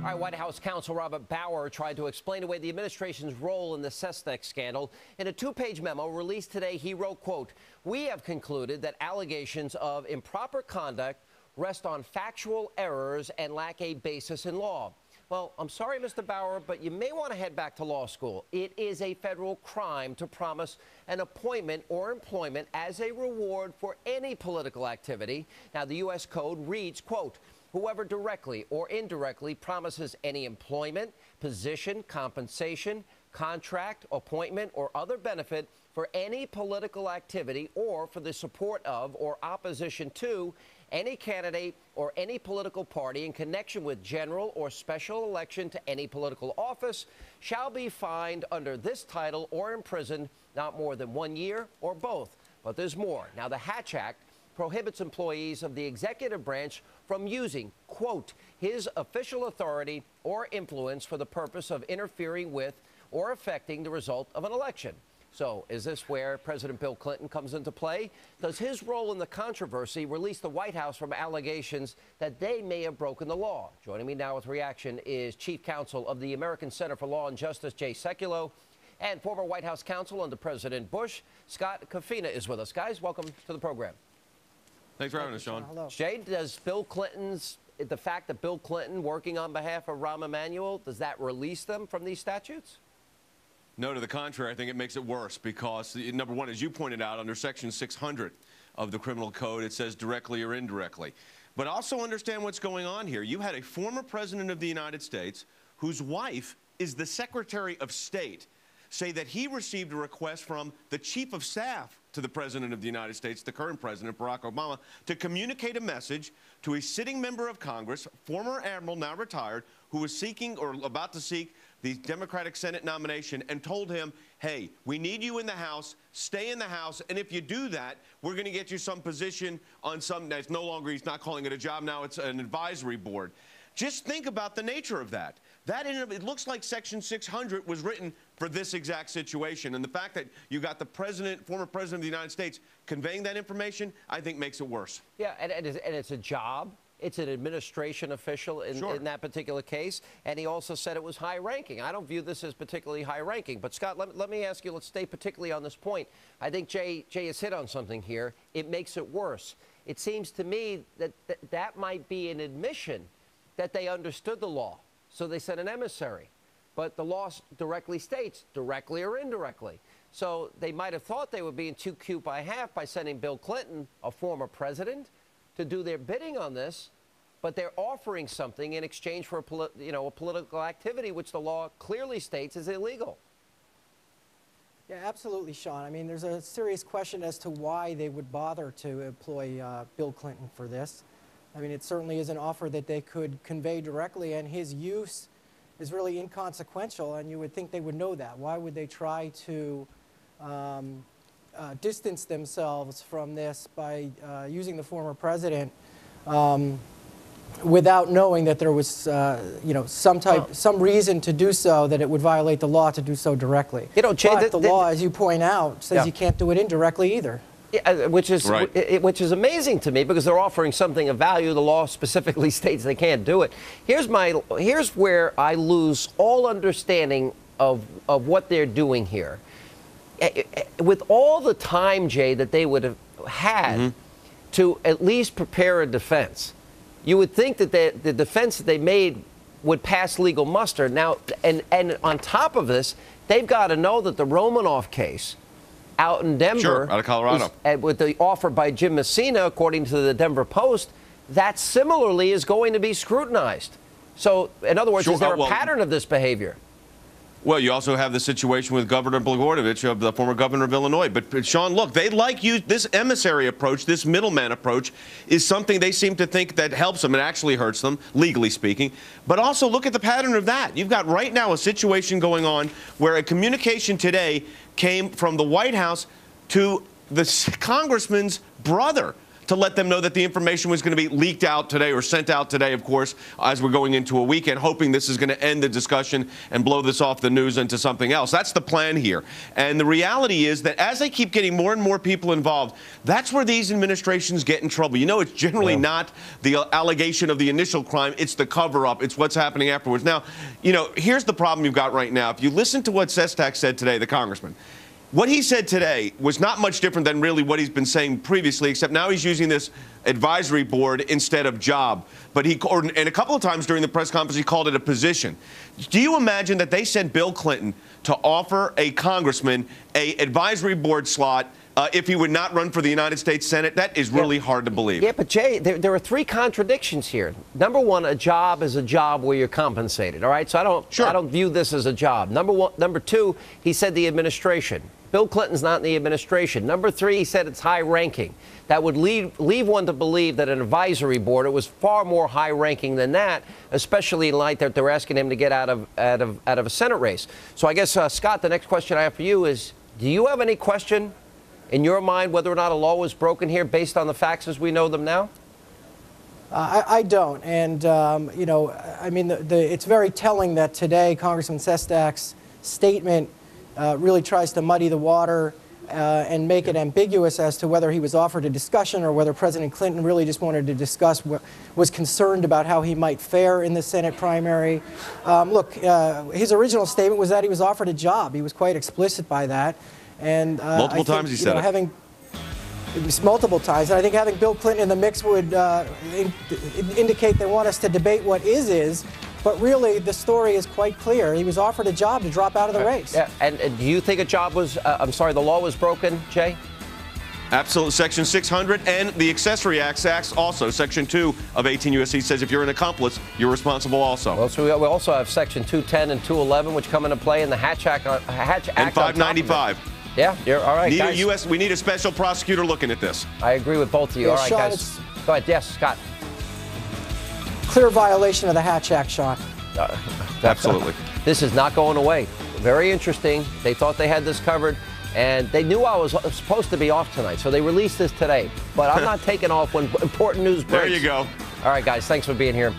All right, White House counsel Robert Bauer tried to explain away the administration's role in the Sestak scandal. In a two-page memo released today, he wrote, quote, "We have concluded that allegations of improper conduct rest on factual errors and lack a basis in law." Well, I'm sorry, Mr. Bauer, but you may want to head back to law school. It is a federal crime to promise an appointment or employment as a reward for any political activity. Now, the U.S. Code reads, quote, "Whoever directly or indirectly promises any employment, position, compensation, contract, appointment, or other benefit for any political activity or for the support of or opposition to any candidate or any political party in connection with general or special election to any political office shall be fined under this title or imprisoned not more than 1 year or both." But there's more. Now, the Hatch Act prohibits employees of the executive branch from using, quote, "his official authority or influence for the purpose of interfering with or affecting the result of an election." So is this where President Bill Clinton comes into play? Does his role in the controversy release the White House from allegations that they may have broken the law? Joining me now with reaction is Chief Counsel of the American Center for Law and Justice, Joe Sestak, and former White House counsel under President Bush, Scott Kafina, is with us. Guys, welcome to the program. Thanks for having us, Sean. Hello. Jay, does the fact that Bill Clinton working on behalf of Rahm Emanuel, does that release them from these statutes? No, to the contrary, I think it makes it worse because, number one, as you pointed out, under Section 600 of the Criminal Code, it says directly or indirectly. But also understand what's going on here. You had a former president of the United States whose wife is the Secretary of State say that he received a request from the chief of staff to the president of the United States, the current president, Barack Obama, to communicate a message to a sitting member of Congress, former admiral, now retired, who was seeking or about to seek the Democratic Senate nomination, and told him, hey, we need you in the House, stay in the House, and if you do that, we're going to get you some position on some, it's no longer, he's not calling it a job now, it's an advisory board. Just think about the nature of that. It looks like Section 600 was written for this exact situation. And the fact that you got the president, former president of the United States, conveying that information, I think makes it worse. Yeah, and it's a job. It's an administration official in that particular case. And he also said it was high ranking. I don't view this as particularly high ranking. But, Scott, let me ask you, let's stay particularly on this point. I think Jay has hit on something here. It makes it worse. It seems to me that might be an admission that they understood the law. So they sent an emissary. But the law directly states, directly or indirectly. So they might have thought they were being too cute by half by sending Bill Clinton, a former president, to do their bidding on this. But they're offering something in exchange for a political activity, which the law clearly states is illegal. Yeah, absolutely, Sean. I mean, there's a serious question as to why they would bother to employ Bill Clinton for this. I mean, it certainly is an offer that they could convey directly, and his use is really inconsequential, and you would think they would know that. Why would they try to distance themselves from this by using the former president without knowing that there was, some reason to do so, that it would violate the law to do so directly? Jay, but the law, as you point out, says you can't do it indirectly either. Yeah, which is amazing to me because they're offering something of value. The law specifically states they can't do it. Here's where I lose all understanding of what they're doing here. With all the time, Jay, that they would have had to at least prepare a defense, you would think that the defense that they made would pass legal muster. Now, and on top of this, they've got to know that the Romanoff case out in Denver, out of Colorado, with the offer by Jim Messina, according to the Denver Post, that similarly is going to be scrutinized. So, in other words, is there a pattern of this behavior? Well, you also have the situation with Governor Blagojevich, of the former governor of Illinois. But Sean, look, they like you. This emissary approach, this middleman approach, is something they seem to think that helps them. It actually hurts them, legally speaking. But also look at the pattern of that. You've got right now a situation going on where a communication today came from the White House to the congressman's brother. to let them know that the information was going to be leaked out today or sent out today, of course, as we're going into a weekend, hoping this is going to end the discussion and blow this off the news into something else. That's the plan here. And the reality is that as they keep getting more and more people involved, that's where these administrations get in trouble. You know, it's generally not the allegation of the initial crime. It's the cover-up. It's what's happening afterwards. Now, you know, here's the problem you've got right now. If you listen to what Sestak said today, the congressman, what he said today was not much different than really what he's been saying previously, except now he's using this advisory board instead of job. But and a couple of times during the press conference, he called it a position. Do you imagine that they sent Bill Clinton to offer a congressman a advisory board slot if he would not run for the United States Senate? That is really hard to believe. Yeah, but Jay, there are three contradictions here. Number one, a job is a job where you're compensated. All right, so I don't view this as a job. Number two, he said the administration. Bill Clinton's not in the administration. Number three, he said it's high ranking. That would leave one to believe that an advisory board, it was far more high ranking than that, especially in light that they're asking him to get out of a Senate race. So I guess, Scott, the next question I have for you is, do you have any question in your mind whether or not a law was broken here based on the facts as we know them now? I don't. And, you know, I mean, it's very telling that today Congressman Sestak's statement really tries to muddy the water and make it ambiguous as to whether he was offered a discussion or whether President Clinton really just wanted to discuss, was concerned about how he might fare in the Senate primary. Look, his original statement was that he was offered a job. He was quite explicit by that. And multiple times he said it. It was multiple times. And I think having Bill Clinton in the mix would indicate they want us to debate what is. But really, the story is quite clear. He was offered a job to drop out of the race. Yeah. And do you think a job was, the law was broken, Jay? Absolutely. Section 600 and the Accessory Acts also. Section 2 of 18 U.S.C. says if you're an accomplice, you're responsible also. Well, so we also have Section 210 and 211, which come into play in the Hatch Act. And 595. Yeah, you're all right, guys. We need a special prosecutor looking at this. I agree with both of you. Yeah, all right, Sean, guys. Go ahead. Yes, Scott. Clear violation of the Hatch Act, Sean. Absolutely. This is not going away. Very interesting. They thought they had this covered, and they knew I was supposed to be off tonight, so they released this today. But I'm not taking off when important news breaks. There you go. All right, guys. Thanks for being here.